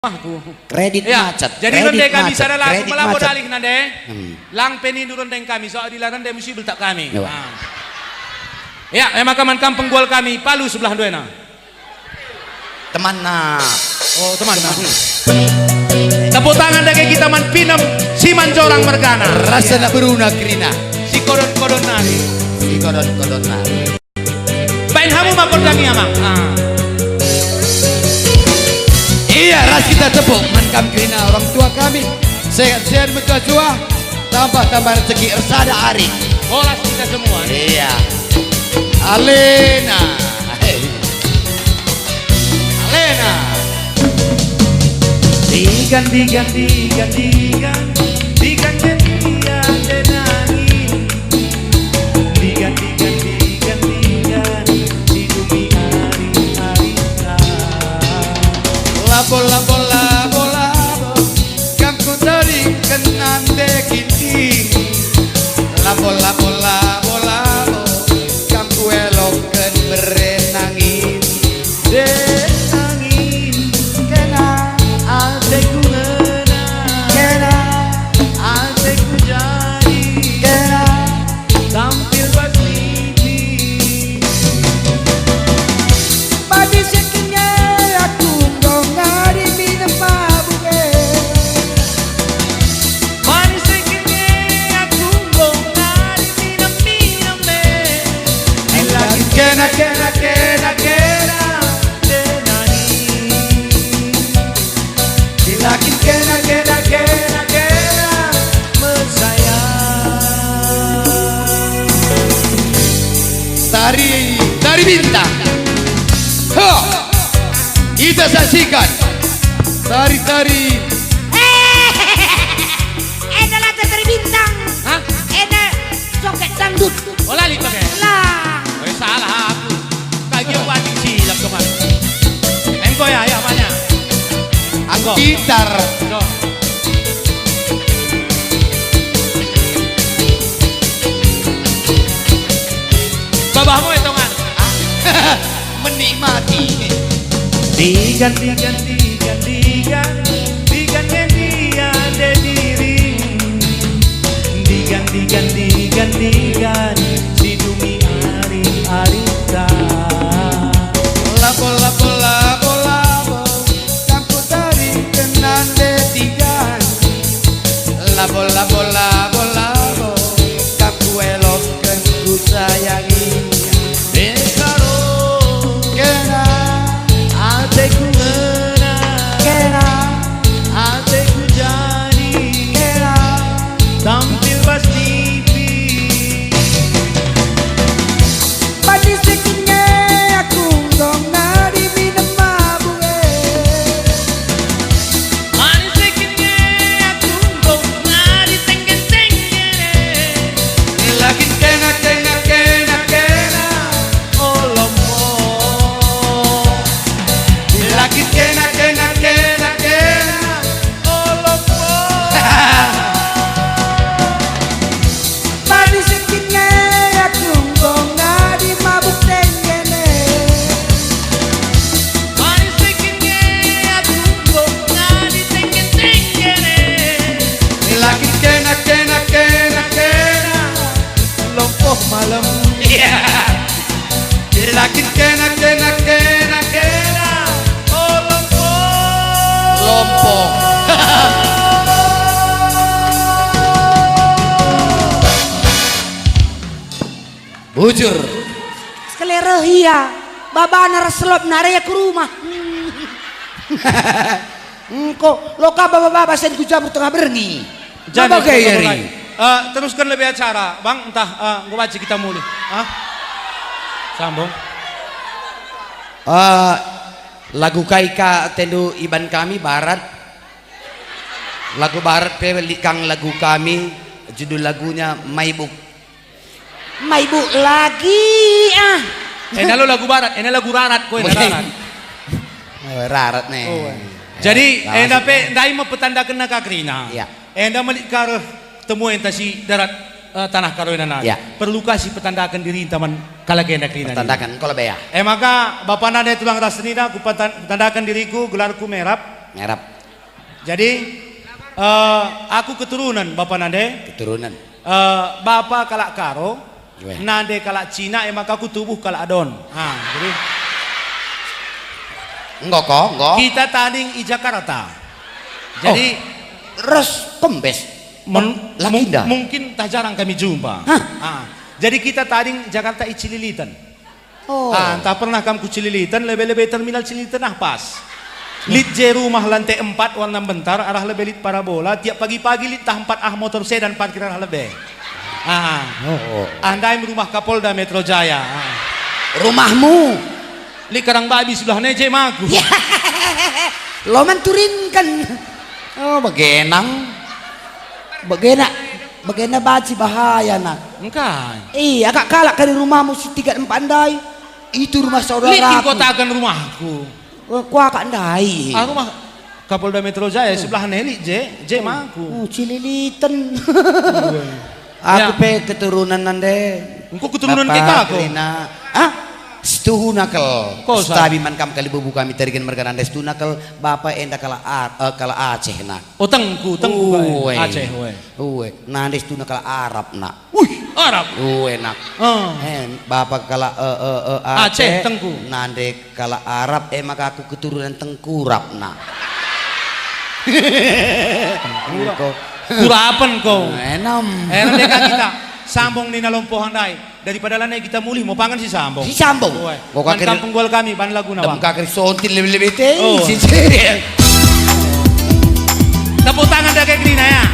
Aku kredit ya, macet. jadi kredit rendai kami macet, sadalah kredit melapor macet. dalih nande lang penindu rendai kami soal di rendai mesti beltak kami Ya, ya emang kaman penggol kami palu sebelah duena teman nah oh teman tepuk tangan dari kita man pinem si mancorang mergana rasa nak beruna krina si kodon nari si kodon nah bain hamu makor kami amang iya ras kita tepuk mankam krina orang tua kami sehat-sehat bertua tambah rezeki ersada ari bolas kita semua iya Alena Alena digan dia denani digan di dumi hari labo kamu dari kenan dekiti labo kamu elokkan berenangin denangin kena adekku ngena kena adekku jadi kena tampil pasti pagi sekinya aku ngari minum mabuke manis sekine aku ngari minum lagi kena denani dilakin kena mesayang tari bintang ha kita saksikan tari Adalah tari bintang. hah? Ada joget dangdut. Oh lali pakai Lah, oh salah aku kaki wajib silap kemarin engko ya banyak angko gitar so. babahmu hitungan menikmati digan dia de diri digan si dumi hari labo kamu dari kenan detigan labo kamu elokkan ku sayangi dekaro kena adekku ngena kena adekku jadi kena tampil pas TV pagi sekinya aku ngari minum mabuke manis sekine aku kok ngari tenggen-tenggene lakin kena oh lomo lakin kena oh lomo pagi sekinya aku ngari mabuk tenggene manis sekine aku kok ngari tenggen-tenggene lakin kena lompoh malam lakin kena oh lompong lompong bujur skelerehia. Babana reselop nare ke rumah. engko loka baba sen ku jamur tengah berengi Jadi, apa kayak ini teruskan lebih acara bang entah gue baca kita mulai sambung lagu kaika tendu iban kami barat lagu barat pelikang lagu kami judul lagunya Maibuk Maibu lagi enak lo lagu barat enak lagu rarat kue rarat rarat nih jadi enak pe ndai mau petanda kena kakrina ya enak melikar temu entasi darat tanah karoina nari ya. perlu kasih petandakan diri taman kalagenda krina tandakan kalau beya maka bapak nada tulang rasnina ku petandakan diriku gelarku merap Ngerap. Jadi aku keturunan Bapak Nade. Keturunan. Bapak kalak karo, Weh. Nade kalak Cina, maka aku tubuh kalak adon. Jadi Enggak kok, enggak. kita tanding i Jakarta. Jadi Res kembes. Lakinda. mungkin tak jarang kami jumpa. Jadi kita tanding Jakarta i Cililitan. Oh. Entah pernah kamu ke Cililitan, lebih-lebih terminal Cililitan pas. Lit J rumah lantai 4 warna bentar, arah lebih lit parabola. Tiap pagi-pagi lit tah 4 motor sedan parkir arah lebih. Andai rumah Kapolda Metro Jaya. Rumahmu. Lit Karangbabi sebelah neje maku. Lo manturinkan. Oh, begenang. Bagena baci bahaya nak. Engkai. Iya, agak kalak kali rumahmu si 3 pandai. Itu rumah Lit saudara. kotakan rumahku. Kuah kak ndai. Rumah Kapolda Metro Jaya sebelah Nelly J maku. Oh, Cililitan. Aku Ya. pe keturunan nande. Engkau keturunan kita aku. Setuhu nakal. Kau sa- Stabi man kam kali bubu kami terigen mereka nande setuhu nakal. Bapak enda kala Aceh nak. Oh tengku Uwe. Aceh we. Uwe. Nande setuhu nakal Arab nak. Wih, Arab. Uwe nak. Bapak kala Aceh, Tengku. Nande kala Arab maka aku keturunan tengkurap nak. Kau Kurapan kau. enam. Mereka kita sambung ni nalompoh handai. Daripada lanai kita mulih mau pangan si sambung. Si sambung. Uwe. Kau Kan kakek kampung gol kami ban lagu Dam nawang. kakek sontil lebih-lebih teh. Oh. Tepuk tangan dah kayak gini ya.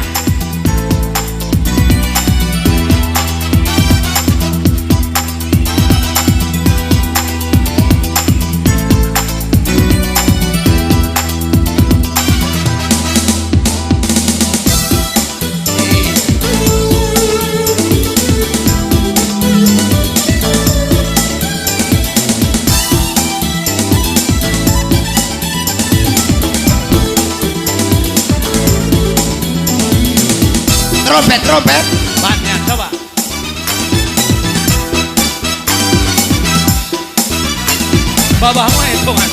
Trompet. Bannya coba. Babahmu itu kan.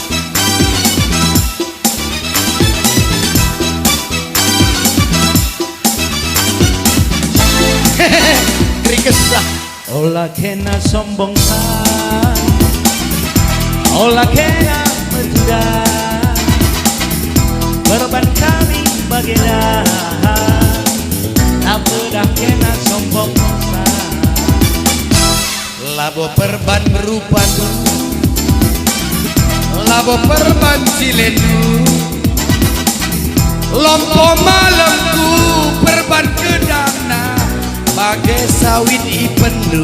Rikesah. Ola kena sombong kan, ola kena berjudah, berban kami bagaikan, tak pernah kena sombong kan. Labo perban berupa labo perban ciledu. Lompo malamku perban kedana bagai sawit ipendu.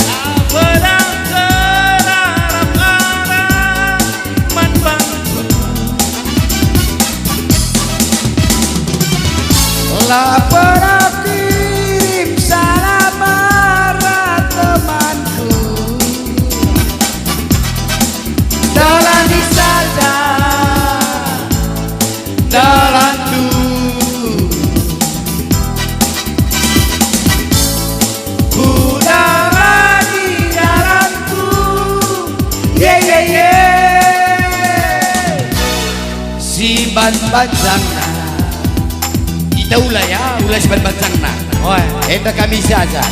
Tak pernah terarap-arap manbangku. Lapar tim salamara temanku. Dalam disada dalam tu udara di dalamku. Si ban-banjangna kita ulah ya, ulah si ban-banjangna. Oi, Eta kami saja.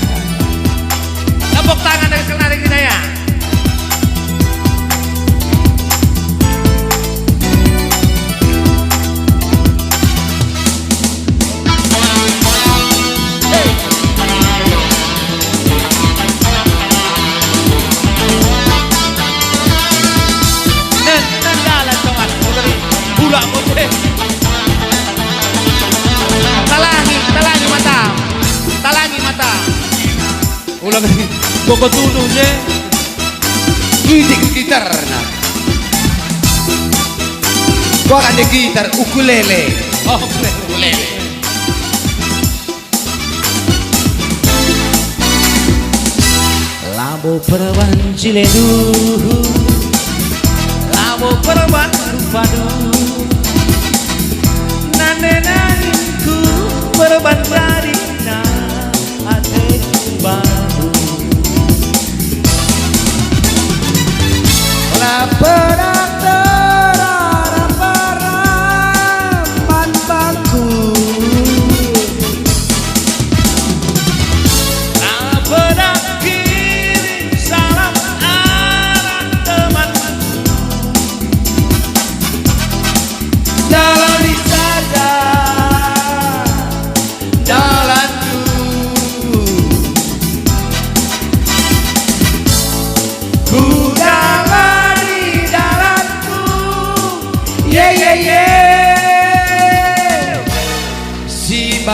tepuk tangan dari kenari kita ya. Jalan tongan, budak putih. Talangi mata. Ulang lagi. Koko tunuh je. Gitar nah. Gua ada gitar ukulele. Oh, boleh. Labo perban ciledu, labo perban rupadu, nane nanginku perban barina hatiku baru. Lapar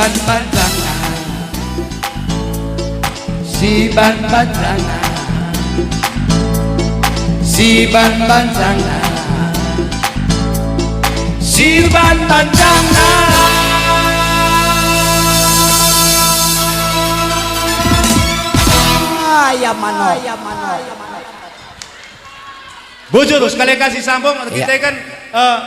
ban banjangan, si ban banjangan, si ban banjangan, si ban banjangan. Ayam mano. Bujur, sekali kasih sambung, kita Iya. kan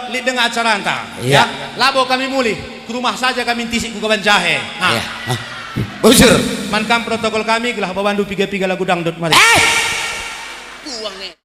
lid dengan acara anta. Iya. Ya, labo kami mulih, ke rumah saja kami tisik ku kawan jahe. Ya. Bujur. Mankam protokol kami, gelah bawandu piga-piga lagu dangdut mari. Uangnya.